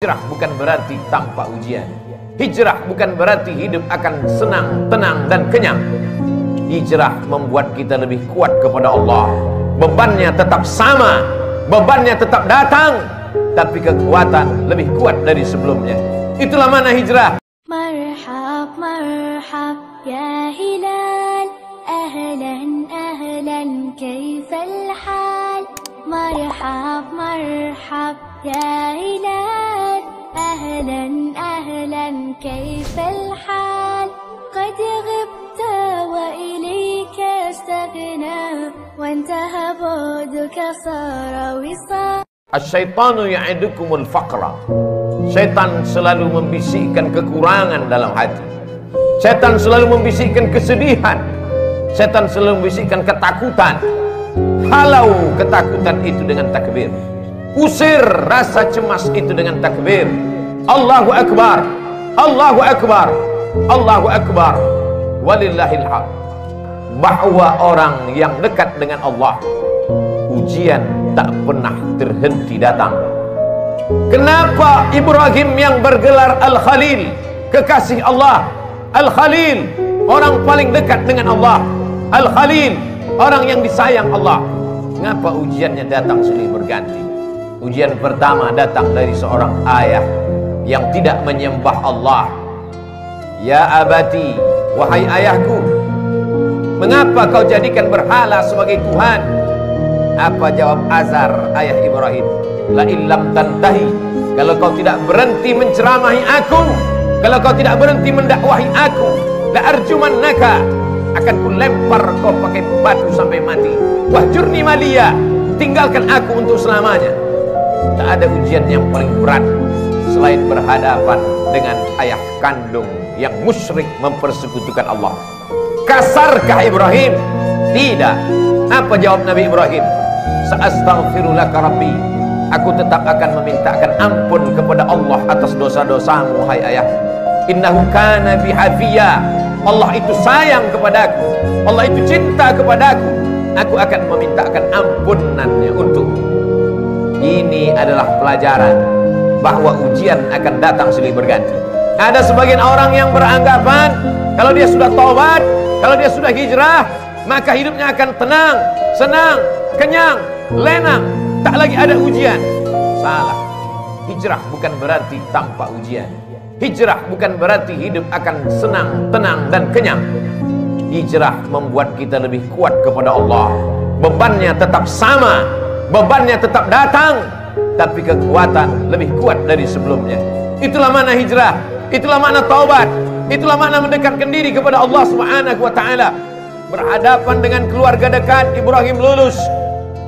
Hijrah bukan berarti tanpa ujian. Hijrah bukan berarti hidup akan senang, tenang, dan kenyang. Hijrah membuat kita lebih kuat kepada Allah. Bebannya tetap sama, bebannya tetap datang, tapi kekuatan lebih kuat dari sebelumnya. Itulah mana hijrah. Marhab, marhab, ya hilal. Ahlan, ahlan, kaifal hal. Marhab, marhab, ya hilal. Ahlan, ahlan, kaifal hal. قد غبت وإليك استغنى وانتهى بعدك صار وصال. Asyaitanu ya'idukumul faqra. Syaitan selalu membisikkan kekurangan dalam hati. Syaitan selalu membisikkan kesedihan. Syaitan selalu membisikkan ketakutan. Halau ketakutan itu dengan takbir. Usir rasa cemas itu dengan takbir. Allahu Akbar, Allahu Akbar, Allahu Akbar, walillahil hamd. Bahwa orang yang dekat dengan Allah, ujian tak pernah terhenti datang. Kenapa Ibrahim yang bergelar Al-Khalil, kekasih Allah, Al-Khalil, orang paling dekat dengan Allah, Al-Khalil, orang yang disayang Allah, mengapa ujiannya datang silih berganti? Ujian pertama datang dari seorang ayah yang tidak menyembah Allah. Ya abati, wahai ayahku, mengapa kau jadikan berhala sebagai Tuhan? Apa jawab Azar, ayah Ibrahim? La illam tantahi, kalau kau tidak berhenti menceramahi aku, kalau kau tidak berhenti mendakwahi aku, la arjumannaka, akan ku lempar kau pakai batu sampai mati. Wahjurni maliya, tinggalkan aku untuk selamanya. Tak ada ujian yang paling berat selain berhadapan dengan ayah kandung yang musyrik mempersekutukan Allah. Kasarkah Ibrahim? Tidak. Apa jawab Nabi Ibrahim? Sa'astaghfirulaka rabbi, aku tetap akan memintakan ampun kepada Allah atas dosa-dosamu, hai ayah. Innahu kana bihafiyya, Allah itu sayang kepadaku, Allah itu cinta kepadaku, aku akan memintakan ampunannya untukmu. Ini adalah pelajaran bahwa ujian akan datang silih berganti. Ada sebagian orang yang beranggapan kalau dia sudah taubat, kalau dia sudah hijrah, maka hidupnya akan tenang, senang, kenyang, lenang, tak lagi ada ujian. Salah. Hijrah bukan berarti tanpa ujian. Hijrah bukan berarti hidup akan senang, tenang, dan kenyang. Hijrah membuat kita lebih kuat kepada Allah. Bebannya tetap sama, bebannya tetap datang, tapi kekuatan lebih kuat dari sebelumnya. Itulah makna hijrah, itulah makna taubat, itulah makna mendekatkan diri kepada Allah Subhanahu wa ta'ala. Berhadapan dengan keluarga dekat, Ibrahim lulus.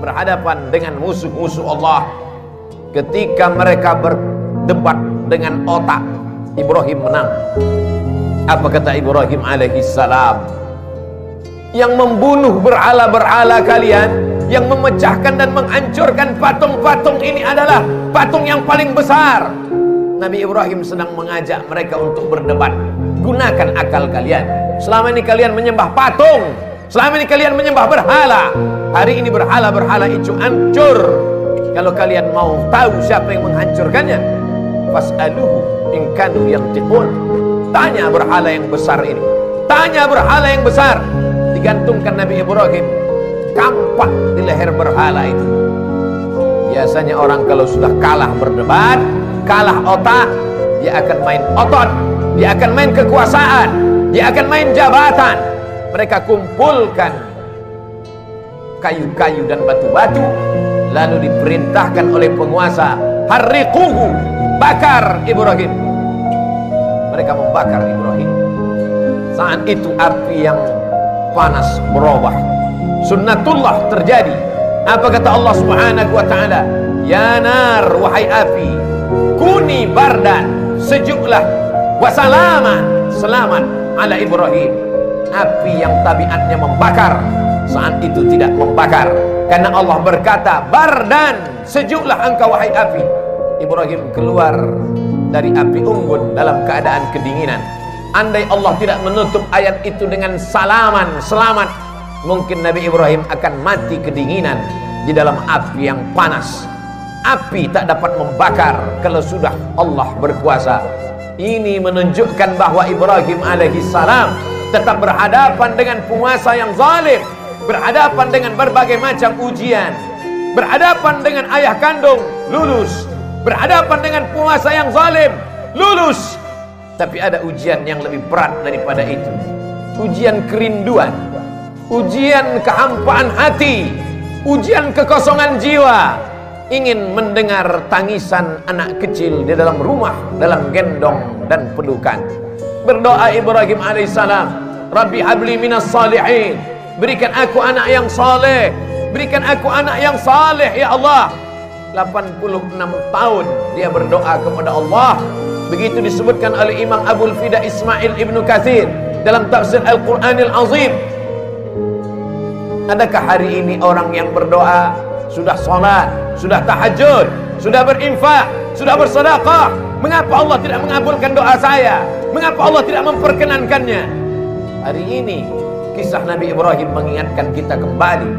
Berhadapan dengan musuh-musuh Allah, ketika mereka berdebat dengan otak, Ibrahim menang. Apa kata Ibrahim alaihi salam? Yang membunuh berhala-berhala kalian, yang memecahkan dan menghancurkan patung-patung ini adalah patung yang paling besar. Nabi Ibrahim sedang mengajak mereka untuk berdebat. Gunakan akal kalian. Selama ini kalian menyembah patung, selama ini kalian menyembah berhala. Hari ini berhala-berhala itu hancur. Kalau kalian mau tahu siapa yang menghancurkannya, fas'aluhu in kanu yantiqun. Tanya berhala yang besar ini, tanya berhala yang besar. Digantungkan Nabi Ibrahim kampak di leher berhala itu. Biasanya orang kalau sudah kalah berdebat, kalah otak, dia akan main otot, dia akan main kekuasaan, dia akan main jabatan. Mereka kumpulkan kayu-kayu dan batu-batu, lalu diperintahkan oleh penguasa, harriquhu, bakar Ibrahim. Mereka membakar Ibrahim. Saat itu api yang panas berubah, sunnatullah terjadi. Apa kata Allah Subhanahu wa ta'ala? Ya nar, wahai api, kuni bardan, sejuklah, wasalaman, selamat ala Ibrahim. Api yang tabiatnya membakar, saat itu tidak membakar, karena Allah berkata bardan, sejuklah engkau wahai api. Ibrahim keluar dari api unggun dalam keadaan kedinginan. Andai Allah tidak menutup ayat itu dengan salaman, selamat, mungkin Nabi Ibrahim akan mati kedinginan di dalam api yang panas. Api tak dapat membakar kalau sudah Allah berkuasa. Ini menunjukkan bahwa Ibrahim alaihissalam tetap berhadapan dengan penguasa yang zalim, berhadapan dengan berbagai macam ujian, berhadapan dengan ayah kandung, lulus, berhadapan dengan penguasa yang zalim, lulus. Tapi ada ujian yang lebih berat daripada itu, ujian kerinduan, ujian kehampaan hati, ujian kekosongan jiwa. Ingin mendengar tangisan anak kecil di dalam rumah, dalam gendong dan pelukan. Berdoa Ibrahim alaihissalam, Rabbi habli minas salihin, berikan aku anak yang saleh, berikan aku anak yang saleh ya Allah. 86 tahun dia berdoa kepada Allah. Begitu disebutkan oleh Imam Abul Fida Ismail Ibnu Katsir dalam tafsir Al-Quranil Azim. Adakah hari ini orang yang berdoa, sudah sholat, sudah tahajud, sudah berinfak, sudah bersedekah, mengapa Allah tidak mengabulkan doa saya? Mengapa Allah tidak memperkenankannya? Hari ini kisah Nabi Ibrahim mengingatkan kita kembali,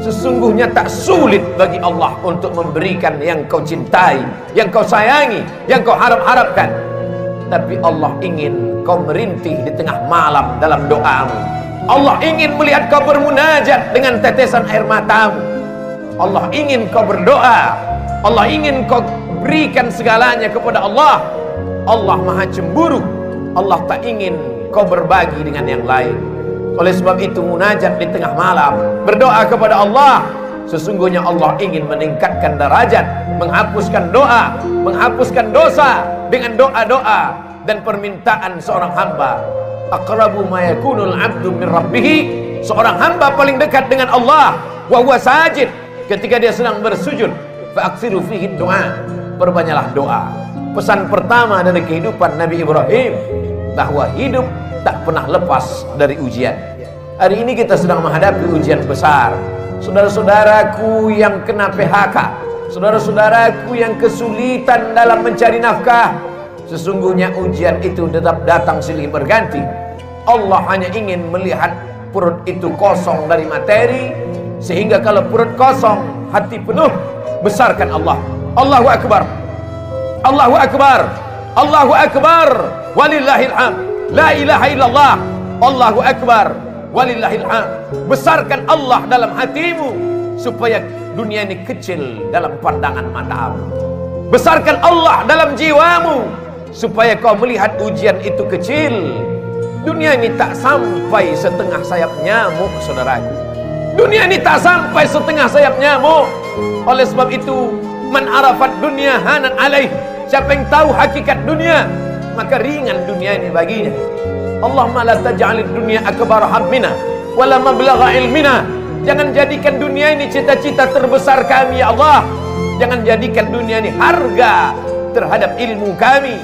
sesungguhnya tak sulit bagi Allah untuk memberikan yang kau cintai, yang kau sayangi, yang kau harap-harapkan. Tapi Allah ingin kau merintih di tengah malam dalam doamu. Allah ingin melihat kau bermunajat dengan tetesan air matamu. Allah ingin kau berdoa. Allah ingin kau berikan segalanya kepada Allah. Allah maha cemburu. Allah tak ingin kau berbagi dengan yang lain. Oleh sebab itu munajat di tengah malam, berdoa kepada Allah. Sesungguhnya Allah ingin meningkatkan derajat, menghapuskan doa, menghapuskan dosa dengan doa-doa dan permintaan seorang hamba. Aqrabu ma yakunul 'abdu min rabbih, seorang hamba paling dekat dengan Allah wa huwa sajid, ketika dia sedang bersujud. Fa aksiru fihi doa, perbanyaklah doa. Pesan pertama dari kehidupan Nabi Ibrahim, bahwa hidup tak pernah lepas dari ujian. Hari ini kita sedang menghadapi ujian besar. Saudara-saudaraku yang kena PHK, saudara-saudaraku yang kesulitan dalam mencari nafkah, sesungguhnya ujian itu tetap datang silih berganti. Allah hanya ingin melihat perut itu kosong dari materi, sehingga kalau perut kosong, hati penuh, besarkan Allah. Allahu Akbar, Allahu Akbar, Allahu Akbar, walillahil hamd. La ilaha illallah, Allahu Akbar, walillahil hamd. Besarkan Allah dalam hatimu, supaya dunia ini kecil dalam pandangan matamu. Besarkan Allah dalam jiwamu, supaya kau melihat ujian itu kecil. Dunia ini tak sampai setengah sayap nyamuk, saudaraku. Dunia ini tak sampai setengah sayap nyamuk. Oleh sebab itu, man arafat dunia hanan alaih, siapa yang tahu hakikat dunia, maka ringan dunia ini baginya. Allahumma la taj'alid dunya akbar hammina wala mablagha ilmina. Jangan jadikan dunia ini cita-cita terbesar kami ya Allah. Jangan jadikan dunia ini harga terhadap ilmu kami.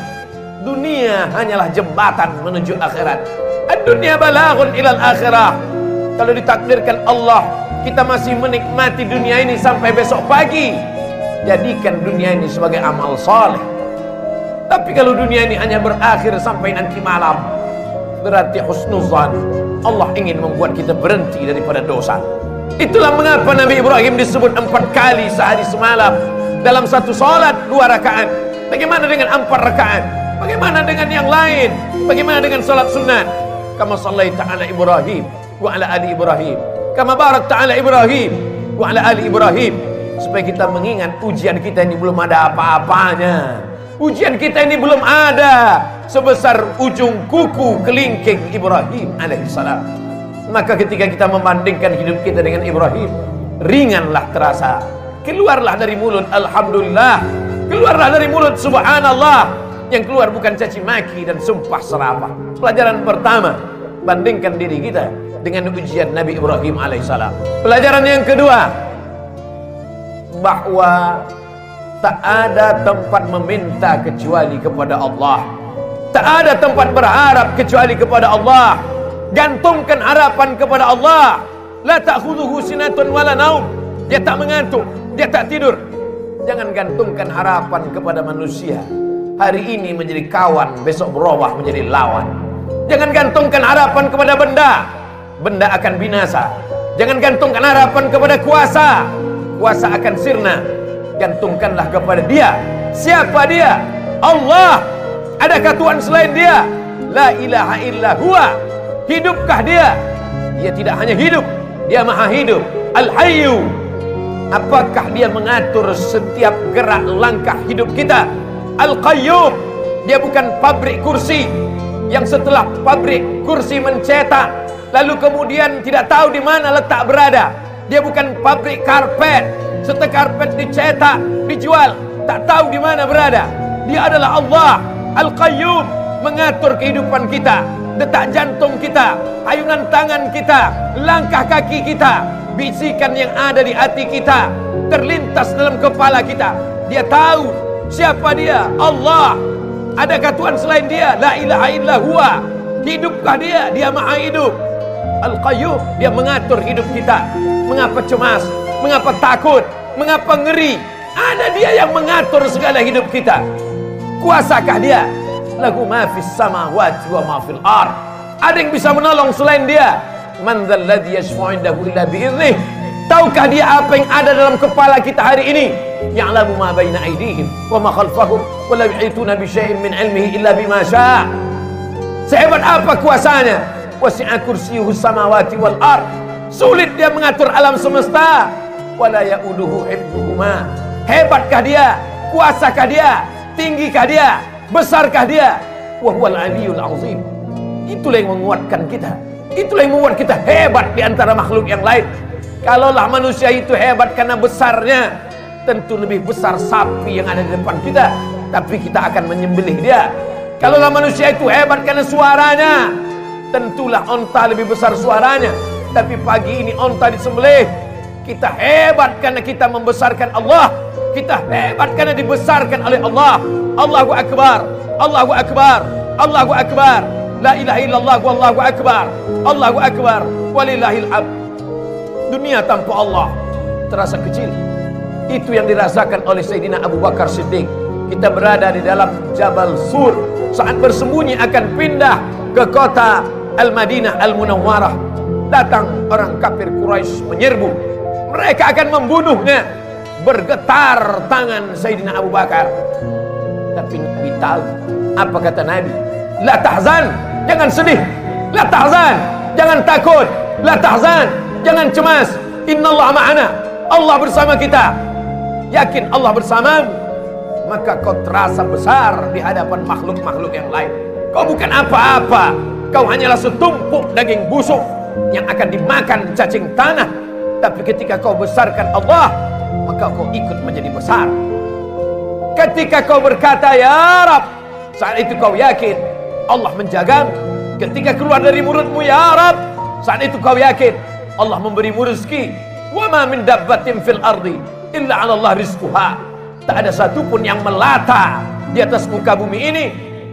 Dunia hanyalah jembatan menuju akhirat. Ad-dunya balaghun ilal akhirah. Kalau ditakdirkan Allah kita masih menikmati dunia ini sampai besok pagi, jadikan dunia ini sebagai amal saleh. Tapi kalau dunia ini hanya berakhir sampai nanti malam, berarti husnuzan. Allah ingin membuat kita berhenti daripada dosa. Itulah mengapa Nabi Ibrahim disebut 4 kali sehari semalam dalam satu salat 2 rakaat. Bagaimana dengan 4 rakaat? Bagaimana dengan yang lain? Bagaimana dengan salat sunat? Kama sallaita ala Ibrahim wa ala ali Ibrahim, kama barakta ala Ibrahim wa ala ali Ibrahim. Supaya kita mengingat ujian kita ini belum ada apa-apanya. Ujian kita ini belum ada sebesar ujung kuku kelingking Ibrahim alaihissalam. Maka ketika kita membandingkan hidup kita dengan Ibrahim, ringanlah terasa. Keluarlah dari mulut alhamdulillah, keluarlah dari mulut subhanallah. Yang keluar bukan caci maki dan sumpah serapah. Pelajaran pertama, bandingkan diri kita dengan ujian Nabi Ibrahim alaihissalam. Pelajaran yang kedua, bahwa tak ada tempat meminta kecuali kepada Allah. Tak ada tempat berharap kecuali kepada Allah. Gantungkan harapan kepada Allah. La ta'khudhuhu sinatun wala naum. Dia tak mengantuk, dia tak tidur. Jangan gantungkan harapan kepada manusia. Hari ini menjadi kawan, besok berubah menjadi lawan. Jangan gantungkan harapan kepada benda. Benda akan binasa. Jangan gantungkan harapan kepada kuasa. Kuasa akan sirna. gantungkanlah kepada dia. Siapa dia? Allah. Adakah Tuhan selain dia? La ilaha illa huwa. Hidupkah dia? Dia tidak hanya hidup, dia maha hidup. Al-Hayyu. Apakah dia mengatur setiap gerak langkah hidup kita? Al-Qayyum. Dia bukan pabrik kursi yang setelah pabrik kursi mencetak lalu kemudian tidak tahu di mana letak berada. Dia bukan pabrik karpet, setelah karpet dicetak, dijual, tak tahu di mana berada. Dia adalah Allah Al-Qayyum, mengatur kehidupan kita, detak jantung kita, ayunan tangan kita, langkah kaki kita, bisikan yang ada di hati kita, terlintas dalam kepala kita. Dia tahu siapa dia? Allah. Adakah Tuhan selain dia? La ilaha illa huwa. Hidupkah dia? Dia maha hidup. Al-Qayyum. Dia mengatur hidup kita. Mengapa cemas? Mengapa takut? Mengapa ngeri? Ada dia yang mengatur segala hidup kita. Kuasakah dia? Lahu ma fis samawati wa ma fil ard. Ada yang bisa menolong selain dia? Man dzal ladzi yashfa'u indahu illa bi'idhnih. Tahukah dia apa yang ada dalam kepala kita hari ini? Ya'lamu ma baina aydihim wa ma khalfahum wa la yuhituna bi syai'in min 'ilmihi illa bima syaa'. Sehebat apa kuasanya? Wasi'a kursiyyuhu samawati wal ard. Sulit dia mengatur alam semesta. Wa la ya'uduhu hifdhuhuma. Hebatkah dia? Kuasakah dia? Tinggikah dia? Besarkah dia? Wa huwal 'aliyyul 'azim. Itulah yang menguatkan kita. Itulah yang membuat kita hebat di antara makhluk yang lain. Kalaulah manusia itu hebat karena besarnya, tentu lebih besar sapi yang ada di depan kita, tapi kita akan menyembelih dia. Kalaulah manusia itu hebat karena suaranya, tentulah onta lebih besar suaranya, tapi pagi ini onta disembelih. Kita hebat karena kita membesarkan Allah. Kita hebat karena dibesarkan oleh Allah. Allahu Akbar, Allahu Akbar, Allahu Akbar. La ilaha illallah wallahu akbar. Allahu akbar walillahil hamd. Dunia tanpa Allah terasa kecil. Itu yang dirasakan oleh Sayyidina Abu Bakar Siddiq. Kita berada di dalam Jabal Sur, saat bersembunyi akan pindah ke kota Al-Madinah Al-Munawwarah. Datang orang kafir Quraisy menyerbu. Mereka akan membunuhnya. Bergetar tangan Sayyidina Abu Bakar. Tapi Nabi tahu. Apa kata Nabi? La tahzan, jangan sedih. La tahzan, jangan takut. La tahzan, jangan cemas. Innallaha ma'ana. Allah bersama kita. Yakin Allah bersamamu, maka kau terasa besar di hadapan makhluk-makhluk yang lain. Kau bukan apa-apa. Kau hanyalah setumpuk daging busuk yang akan dimakan cacing tanah. Tapi ketika kau besarkan Allah, maka kau ikut menjadi besar. Ketika kau berkata ya Rab, saat itu kau yakin Allah menjagamu. Ketika keluar dari mulutmu ya Rab, saat itu kau yakin Allah memberimu rezeki. Wa ma min dabbatin fil ardi illa 'ala Allah rizquha. Tak ada satupun yang melata di atas muka bumi ini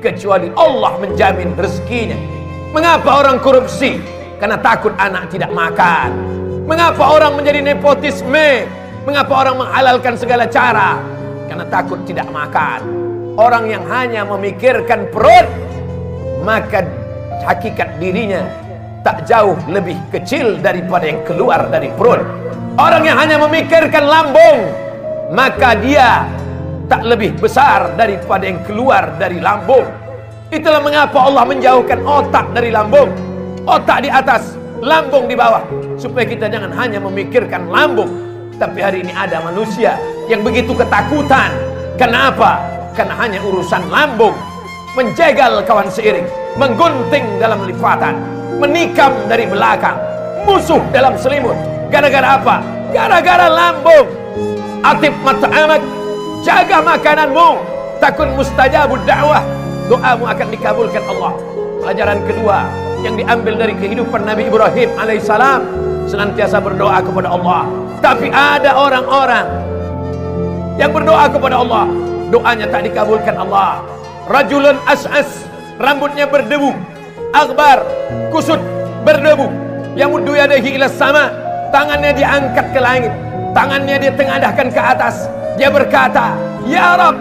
kecuali Allah menjamin rezekinya. Mengapa orang korupsi? Karena takut anak tidak makan. Mengapa orang menjadi nepotisme? Mengapa orang menghalalkan segala cara? Karena takut tidak makan. Orang yang hanya memikirkan perut, maka hakikat dirinya tak jauh lebih kecil daripada yang keluar dari perut. Orang yang hanya memikirkan lambung, maka dia tak lebih besar daripada yang keluar dari lambung. Itulah mengapa Allah menjauhkan otak dari lambung. Otak di atas, lambung di bawah, supaya kita jangan hanya memikirkan lambung. Tapi hari ini ada manusia yang begitu ketakutan. Kenapa? Karena hanya urusan lambung. Menjegal kawan seiring, menggunting dalam lipatan, menikam dari belakang, musuh dalam selimut. Gara-gara apa? Gara-gara lambung. Atib mat'amak, jaga makananmu, takun mustajabud da'wah, doamu akan dikabulkan Allah. Pelajaran kedua yang diambil dari kehidupan Nabi Ibrahim alaihissalam, senantiasa berdoa kepada Allah. Tapi ada orang-orang yang berdoa kepada Allah, doanya tak dikabulkan Allah. Rajulun as'as, rambutnya berdebu, akbar, kusut, berdebu, yamuddu yadayhi ila sama, tangannya diangkat ke langit, tangannya dia tengadahkan ke atas. Dia berkata, ya Rab,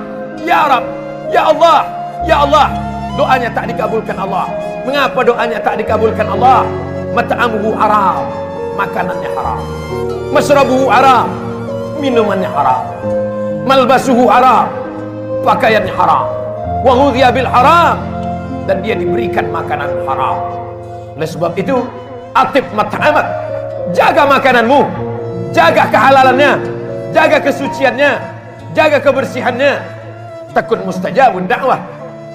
ya Rab, ya Allah, ya Allah. Doanya tak dikabulkan Allah. Mengapa doanya tak dikabulkan Allah? Mat'amuhu haram, makanannya haram. Masrabuhu haram, minumannya haram. malbasuhu haram, pakaiannya haram, wa ghudhiya bil haram, dan dia diberikan makanan haram. Oleh sebab itu, atib mat'amak, jaga makananmu, jaga kehalalannya, jaga kesuciannya, jaga kebersihannya. Takun mustajabun dakwah,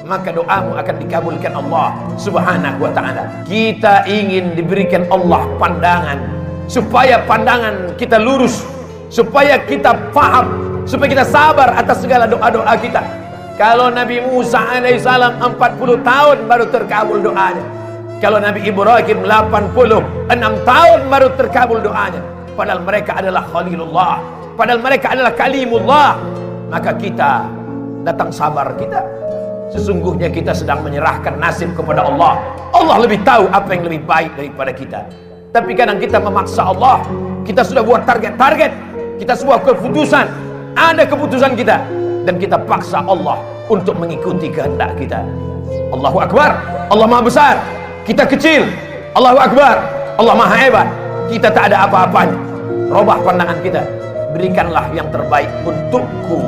maka doamu akan dikabulkan Allah Subhanahu wa ta'ala. Kita ingin diberikan Allah pandangan, supaya pandangan kita lurus, supaya kita paham, supaya kita sabar atas segala doa-doa kita. Kalau Nabi Musa alaihissalam 40 tahun baru terkabul doanya, kalau Nabi Ibrahim 86 tahun baru terkabul doanya, padahal mereka adalah Khalilullah, padahal mereka adalah Kalimullah. Maka kita datang sabar kita. Sesungguhnya kita sedang menyerahkan nasib kepada Allah. Allah lebih tahu apa yang lebih baik daripada kita. Tapi kadang kita memaksa Allah. Kita sudah buat target-target, kita sebuah keputusan, ada keputusan kita, dan kita paksa Allah untuk mengikuti kehendak kita. Allahu Akbar, Allah Maha Besar, kita kecil. Allahu Akbar, Allah Maha Hebat, kita tak ada apa-apanya. Robah pandangan kita, berikanlah yang terbaik untukku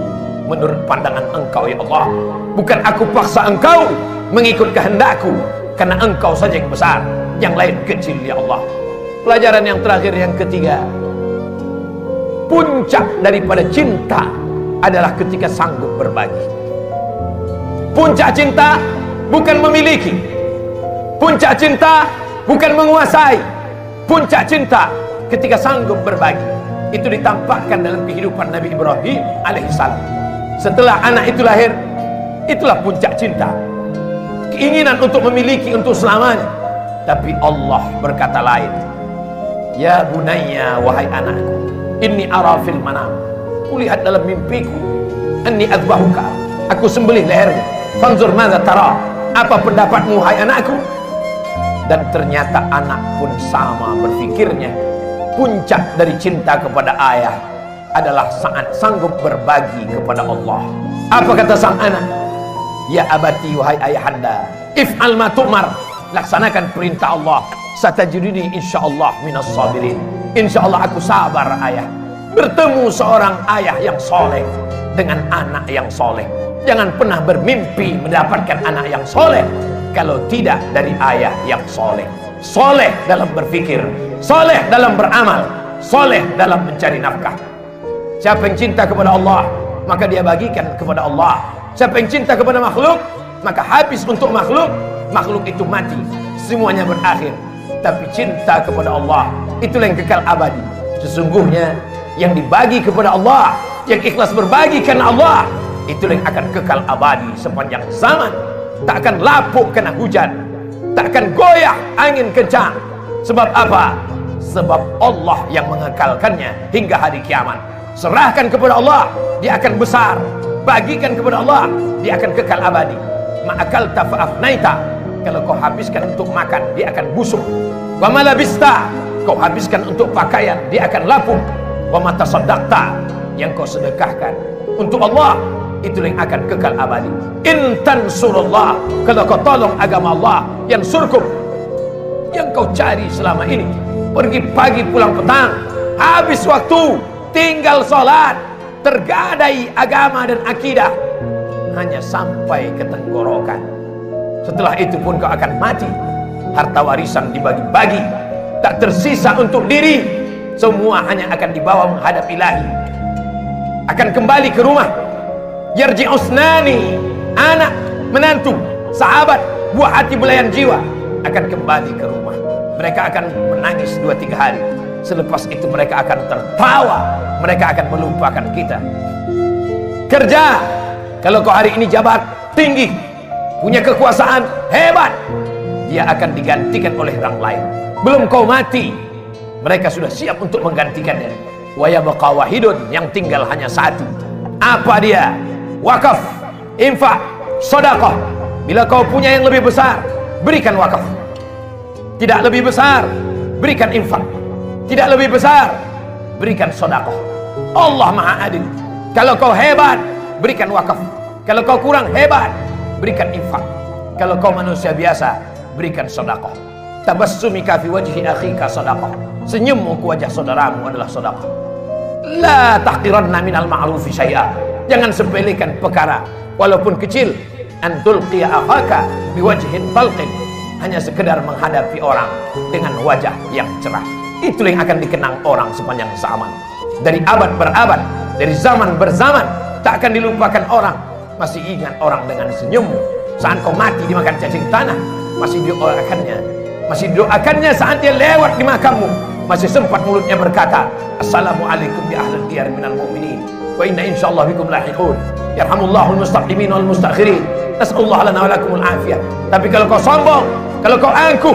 menurut pandangan Engkau ya Allah. Bukan aku paksa Engkau mengikut kehendakku, karena Engkau saja yang besar, yang lain kecil ya Allah. Pelajaran yang terakhir, yang ketiga, puncak daripada cinta adalah ketika sanggup berbagi. Puncak cinta bukan memiliki, puncak cinta bukan menguasai, puncak cinta ketika sanggup berbagi. Itu ditampakkan dalam kehidupan Nabi Ibrahim alaihissalam. Setelah anak itu lahir, itulah puncak cinta, keinginan untuk memiliki untuk selamanya. Tapi Allah berkata lain. Ya bunayya, wahai anakku, inni ara fil manam, kulihat dalam mimpiku, anni adbahuka, aku sembelih lehermu, fanzur madza tara, apa pendapatmu hai anakku. Dan ternyata anak pun sama berfikirnya. Puncak dari cinta kepada ayah adalah saat sanggup berbagi kepada Allah. Apa kata sang anak? Ya abati, wahai ayahanda, if'al ma tu'mar, laksanakan perintah Allah. Satajiduni insyaallah minas sabirin. Insyaallah aku sabar ayah. Bertemu seorang ayah yang soleh dengan anak yang soleh. Jangan pernah bermimpi mendapatkan anak yang soleh kalau tidak dari ayah yang soleh. Soleh dalam berpikir, soleh dalam beramal, soleh dalam mencari nafkah. Siapa yang cinta kepada Allah, maka dia bagikan kepada Allah. Siapa yang cinta kepada makhluk, maka habis untuk makhluk, makhluk itu mati, semuanya berakhir. Tapi cinta kepada Allah, itulah yang kekal abadi. Sesungguhnya yang dibagi kepada Allah, yang ikhlas berbagi karena Allah, itulah yang akan kekal abadi sepanjang zaman. Tak akan lapuk kena hujan, tak akan goyah angin kencang. Sebab apa? Sebab Allah yang mengekalkannya hingga hari kiamat. Serahkan kepada Allah, dia akan besar. Bagikan kepada Allah, dia akan kekal abadi. Ma'akalta fa'afnaita, kalau kau habiskan untuk makan, dia akan busuk. Wa malabista, kau habiskan untuk pakaian, dia akan lapuk. Wa matasaddaqta, yang kau sedekahkan untuk Allah, itu yang akan kekal abadi. In tansurullah, kalau kau tolong agama Allah, yang surkum, yang kau cari selama ini, pergi pagi pulang petang, habis waktu, tinggal sholat, tergadai agama dan akidah, hanya sampai ke tenggorokan. Setelah itu pun kau akan mati. Harta warisan dibagi-bagi, tak tersisa untuk diri. Semua hanya akan dibawa menghadap Ilahi. Akan kembali ke rumah. Yarji'usnani, anak, menantu, sahabat, buah hati belayan jiwa, akan kembali ke rumah. Mereka akan menangis 2-3 hari. Selepas itu mereka akan tertawa. Mereka akan melupakan kita. Kerja, kalau kau hari ini jabat tinggi, punya kekuasaan hebat, dia akan digantikan oleh orang lain. Belum kau mati, mereka sudah siap untuk menggantikannya. Wa yabqa wahidun, yang tinggal hanya satu. Apa dia? Wakaf, infak, sedekah. Bila kau punya yang lebih besar, berikan wakaf. Tidak lebih besar, berikan infak. Tidak lebih besar, berikan sedekah. Allah Maha Adil. Kalau kau hebat, berikan wakaf. Kalau kau kurang hebat, berikan infak. Kalau kau manusia biasa, berikan sedekah. Tabassumika fi wajhi akhika sedekah. Senyummu ke wajah saudaramu adalah sedekah. La tahqiranna minal ma'rufi syai'a. Jangan sepelekan perkara walaupun kecil. Antul qiya akhaka biwajhin talqin, hanya sekedar menghadapi orang dengan wajah yang cerah, itulah yang akan dikenang orang sepanjang zaman. Dari abad berabad, dari zaman berzaman, tak akan dilupakan orang. Masih ingat orang dengan senyummu. Saat kau mati dimakan cacing tanah, masih doakannya saat dia lewat di makammu. Masih sempat mulutnya berkata, Assalamualaikum ya ahlal diyar minal mu'minin, wa inna insyaallah bikum lahiqun, yarhamullahul mustaqimin wal mustakhirin, nas'alullah lana wa lakumul afiyah. Tapi kalau kau sombong, kalau kau angkuh,